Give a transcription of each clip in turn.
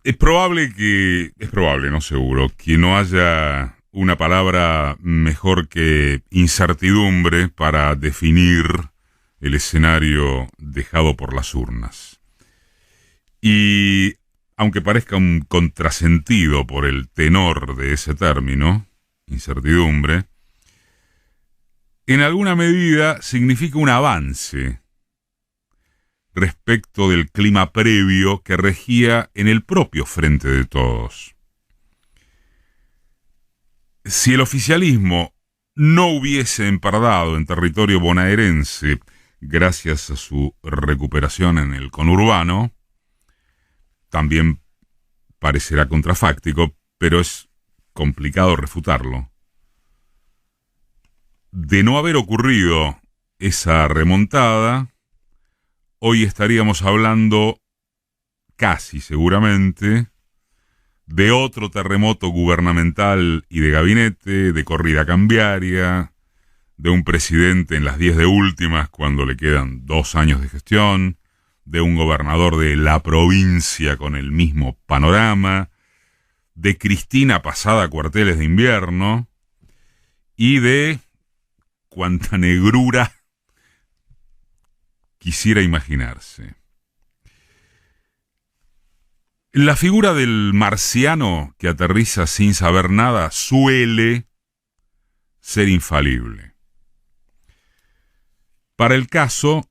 Es probable, no seguro, que no haya una palabra mejor que incertidumbre para definir el escenario dejado por las urnas. Y aunque parezca un contrasentido por el tenor de ese término, incertidumbre, en alguna medida significa un avance respecto del clima previo que regía en el propio Frente de Todos. Si el oficialismo no hubiese empardado en territorio bonaerense gracias a su recuperación en el conurbano, también parecerá contrafáctico, pero es complicado refutarlo. De no haber ocurrido esa remontada, hoy estaríamos hablando, casi seguramente, de otro terremoto gubernamental y de gabinete, de corrida cambiaria, de un presidente en las 10 de últimas cuando le quedan 2 años de gestión, de un gobernador de la provincia con el mismo panorama, de Cristina pasada a cuarteles de invierno y de cuanta negrura quisiera imaginarse. La figura del marciano que aterriza sin saber nada suele ser infalible. Para el caso,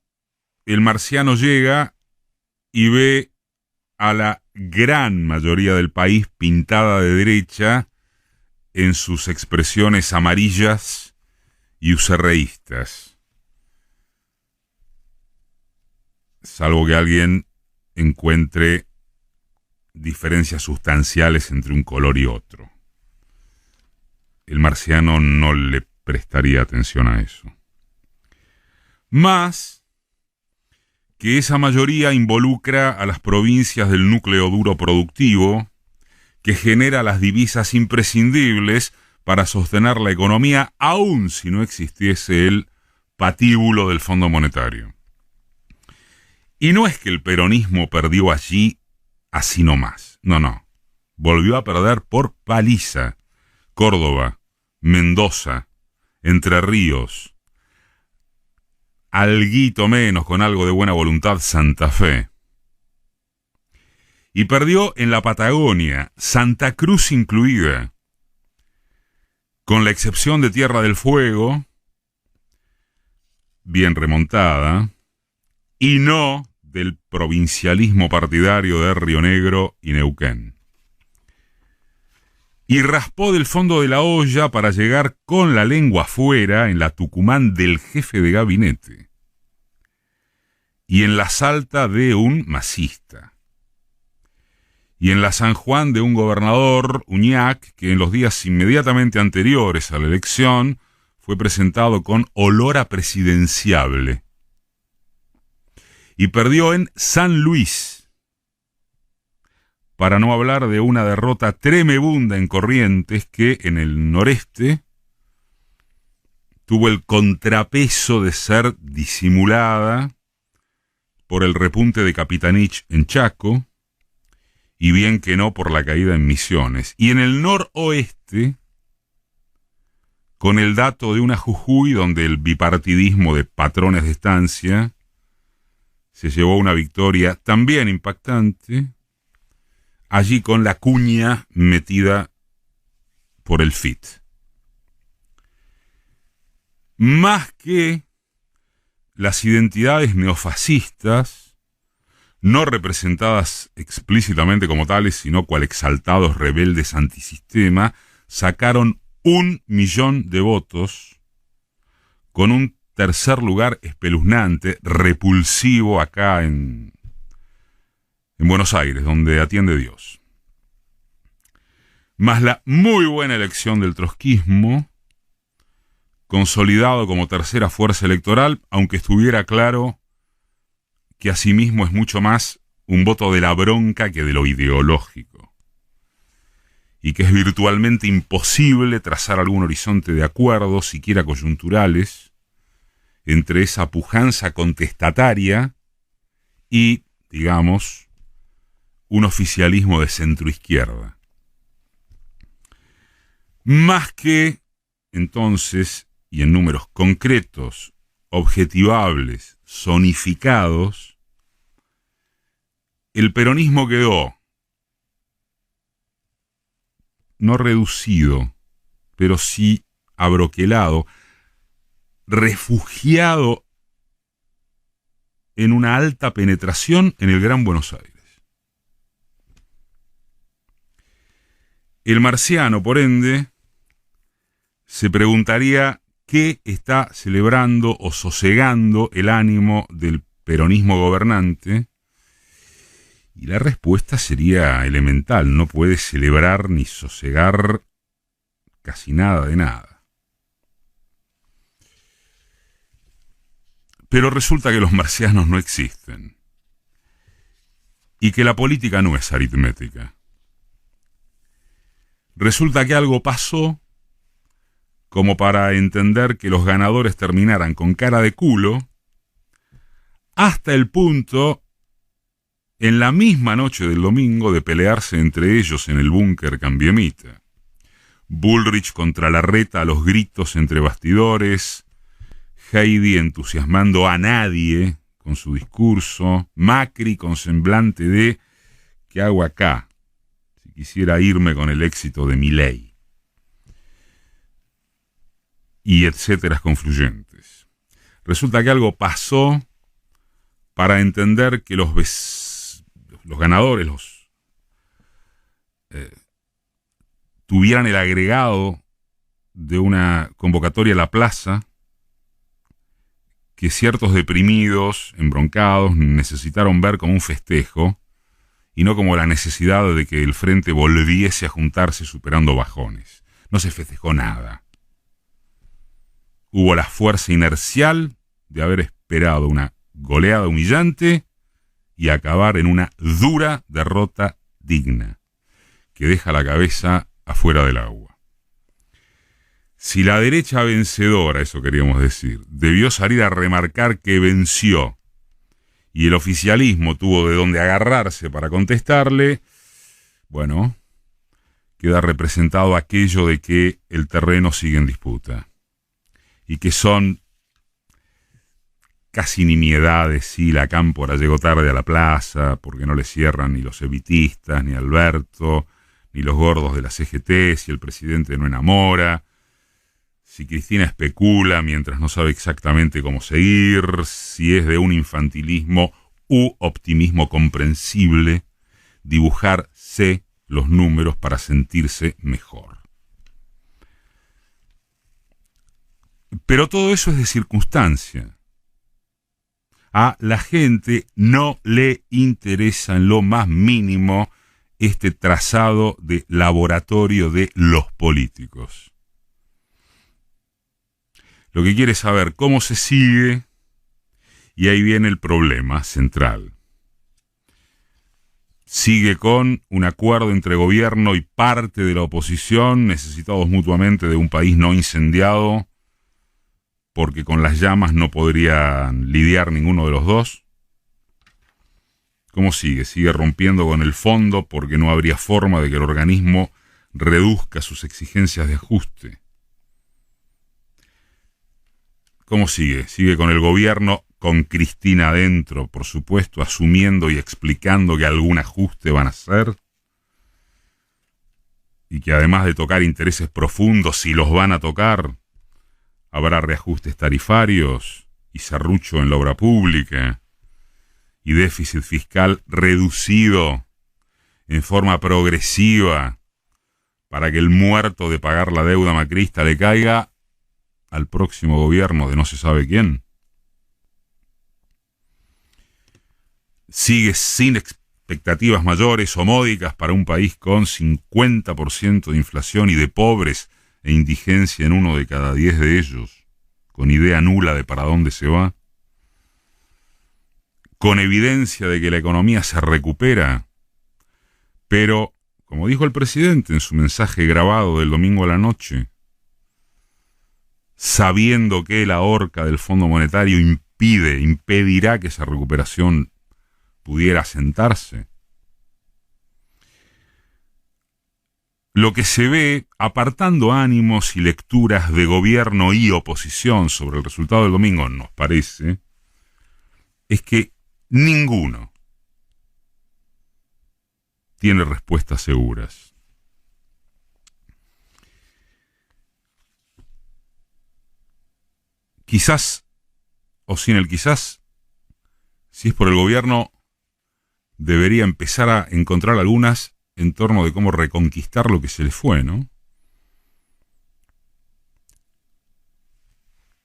el marciano llega y ve a la gran mayoría del país pintada de derecha en sus expresiones amarillas y userreístas. Salvo que alguien encuentre diferencias sustanciales entre un color y otro. El marciano no le prestaría atención a eso. Más que esa mayoría involucra a las provincias del núcleo duro productivo, que genera las divisas imprescindibles para sostener la economía, aun si no existiese el patíbulo del Fondo Monetario. Y no es que el peronismo perdió allí así nomás. No. Volvió a perder por paliza. Córdoba, Mendoza, Entre Ríos, alguito menos, con algo de buena voluntad, Santa Fe. Y perdió en la Patagonia, Santa Cruz incluida, con la excepción de Tierra del Fuego, bien remontada, y no del provincialismo partidario de Río Negro y Neuquén. Y raspó del fondo de la olla para llegar con la lengua afuera en la Tucumán del jefe de gabinete y en la Salta de un masista y en la San Juan de un gobernador, Uñac, que en los días inmediatamente anteriores a la elección fue presentado con olor a presidenciable. Y perdió en San Luis, para no hablar de una derrota tremebunda en Corrientes, que en el noreste tuvo el contrapeso de ser disimulada por el repunte de Capitanich en Chaco, y bien que no por la caída en Misiones. Y en el noroeste, con el dato de una Jujuy donde el bipartidismo de patrones de estancia se llevó una victoria también impactante, allí con la cuña metida por el FIT. Más que las identidades neofascistas, no representadas explícitamente como tales, sino cual exaltados rebeldes antisistema, sacaron 1 millón de votos, con un tercer lugar espeluznante, repulsivo acá en Buenos Aires, donde atiende Dios. Más la muy buena elección del trotskismo, consolidado como tercera fuerza electoral, aunque estuviera claro que asimismo es mucho más un voto de la bronca que de lo ideológico, y que es virtualmente imposible trazar algún horizonte de acuerdos, siquiera coyunturales, entre esa pujanza contestataria y, digamos, un oficialismo de centroizquierda. Más que, entonces, y en números concretos, objetivables, zonificados, el peronismo quedó no reducido, pero sí abroquelado, refugiado en una alta penetración en el Gran Buenos Aires. El marciano, por ende, se preguntaría qué está celebrando o sosegando el ánimo del peronismo gobernante, y la respuesta sería elemental: no puede celebrar ni sosegar casi nada de nada. Pero resulta que los marcianos no existen y que la política no es aritmética. Resulta que algo pasó como para entender que los ganadores terminaran con cara de culo, hasta el punto, en la misma noche del domingo, de pelearse entre ellos en el búnker Cambiemita. Bullrich contra Larreta a los gritos entre bastidores, Heidi entusiasmando a nadie con su discurso, Macri con semblante de ¿qué hago acá? Si quisiera irme con el éxito de Milei. Y etcéteras confluyentes. Resulta que algo pasó para entender que los ganadores tuvieran el agregado de una convocatoria a la plaza que ciertos deprimidos, embroncados, necesitaron ver como un festejo y no como la necesidad de que el frente volviese a juntarse superando bajones. No se festejó nada. Hubo la fuerza inercial de haber esperado una goleada humillante y acabar en una dura derrota digna, que deja la cabeza afuera del agua. Si la derecha vencedora, eso queríamos decir, debió salir a remarcar que venció, y el oficialismo tuvo de dónde agarrarse para contestarle, bueno, queda representado aquello de que el terreno sigue en disputa, y que son casi nimiedades si la Cámpora llegó tarde a la plaza, porque no le cierran ni los evitistas, ni Alberto, ni los gordos de la CGT, si el presidente no enamora, si Cristina especula mientras no sabe exactamente cómo seguir, si es de un infantilismo u optimismo comprensible, dibujarse los números para sentirse mejor. Pero todo eso es de circunstancia. A la gente no le interesa en lo más mínimo este trazado de laboratorio de los políticos. Lo que quiere es saber cómo se sigue, y ahí viene el problema central. Sigue con un acuerdo entre gobierno y parte de la oposición, necesitados mutuamente de un país no incendiado, porque con las llamas no podrían lidiar ninguno de los dos. ¿Cómo sigue? Sigue rompiendo con el fondo porque no habría forma de que el organismo reduzca sus exigencias de ajuste. ¿Cómo sigue? Sigue con el gobierno, con Cristina adentro, por supuesto, asumiendo y explicando que algún ajuste van a hacer, y que además de tocar intereses profundos, si los van a tocar, habrá reajustes tarifarios y serrucho en la obra pública y déficit fiscal reducido en forma progresiva para que el muerto de pagar la deuda macrista le caiga al próximo gobierno de no se sabe quién. Sigue sin expectativas mayores o módicas para un país con 50% de inflación y de pobres e indigencia en 1 de cada 10 de ellos, con idea nula de para dónde se va, con evidencia de que la economía se recupera, pero, como dijo el presidente en su mensaje grabado del domingo a la noche, sabiendo que la horca del Fondo Monetario impedirá que esa recuperación pudiera asentarse. lo que se ve, apartando ánimos y lecturas de gobierno y oposición sobre el resultado del domingo, nos parece, es que ninguno tiene respuestas seguras. Quizás, o sin el quizás, si es por el gobierno, debería empezar a encontrar algunas en torno de cómo reconquistar lo que se le fue, ¿no?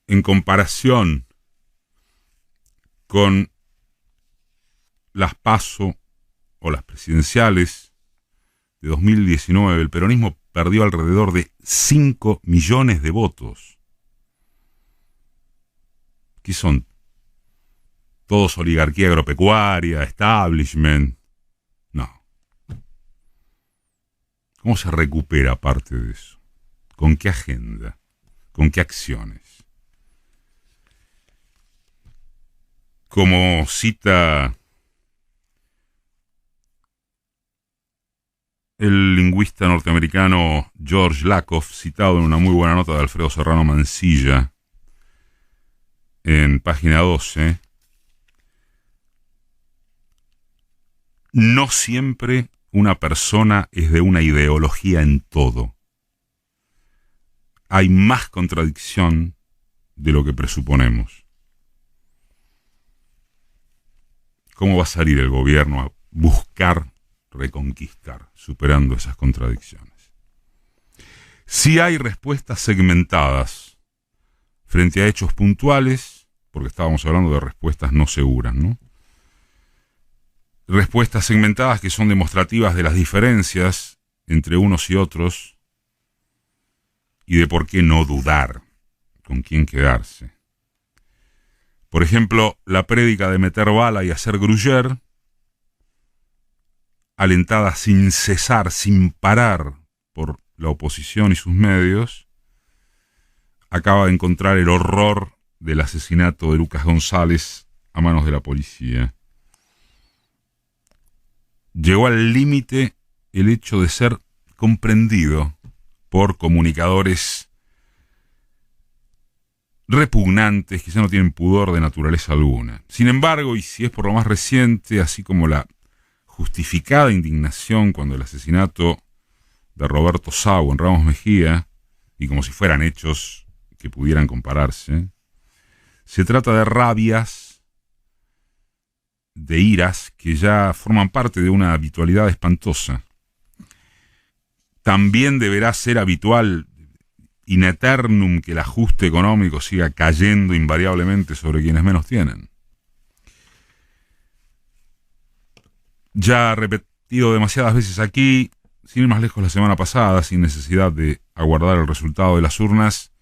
En comparación con las PASO o las presidenciales de 2019, el peronismo perdió alrededor de 5 millones de votos. ¿Qué son? Todos oligarquía agropecuaria, establishment. No. ¿Cómo se recupera parte de eso? ¿Con qué agenda? ¿Con qué acciones? Como cita el lingüista norteamericano George Lakoff, citado en una muy buena nota de Alfredo Serrano Mansilla, en página 12, no siempre una persona es de una ideología en todo. Hay más contradicción de lo que presuponemos. ¿Cómo va a salir el gobierno a buscar reconquistar, superando esas contradicciones? Si hay respuestas segmentadas frente a hechos puntuales, porque estábamos hablando de respuestas no seguras, ¿no? Respuestas segmentadas que son demostrativas de las diferencias entre unos y otros y de por qué no dudar con quién quedarse. Por ejemplo, la prédica de meter bala y hacer gruyer, alentada sin cesar, sin parar por la oposición y sus medios, acaba de encontrar el horror del asesinato de Lucas González a manos de la policía. Llegó al límite el hecho de ser comprendido por comunicadores repugnantes que ya no tienen pudor de naturaleza alguna. Sin embargo, y si es por lo más reciente, así como la justificada indignación cuando el asesinato de Roberto Sago en Ramos Mejía, y como si fueran hechos que pudieran compararse, se trata de rabias, de iras que ya forman parte de una habitualidad espantosa. También deberá ser habitual in eternum que el ajuste económico siga cayendo invariablemente sobre quienes menos tienen. Ya repetido demasiadas veces aquí, sin ir más lejos la semana pasada, sin necesidad de aguardar el resultado de las urnas,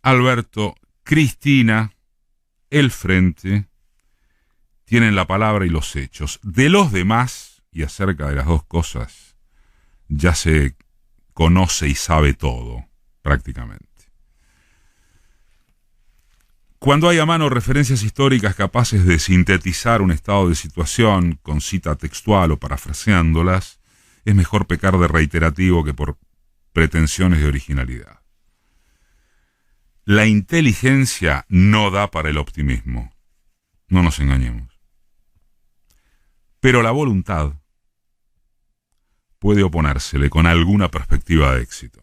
Alberto, Cristina, el Frente, tienen la palabra y los hechos. De los demás, y acerca de las dos cosas, ya se conoce y sabe todo, prácticamente. Cuando hay a mano referencias históricas capaces de sintetizar un estado de situación con cita textual o parafraseándolas, es mejor pecar de reiterativo que por pretensiones de originalidad. La inteligencia no da para el optimismo, no nos engañemos. Pero la voluntad puede oponérsele con alguna perspectiva de éxito.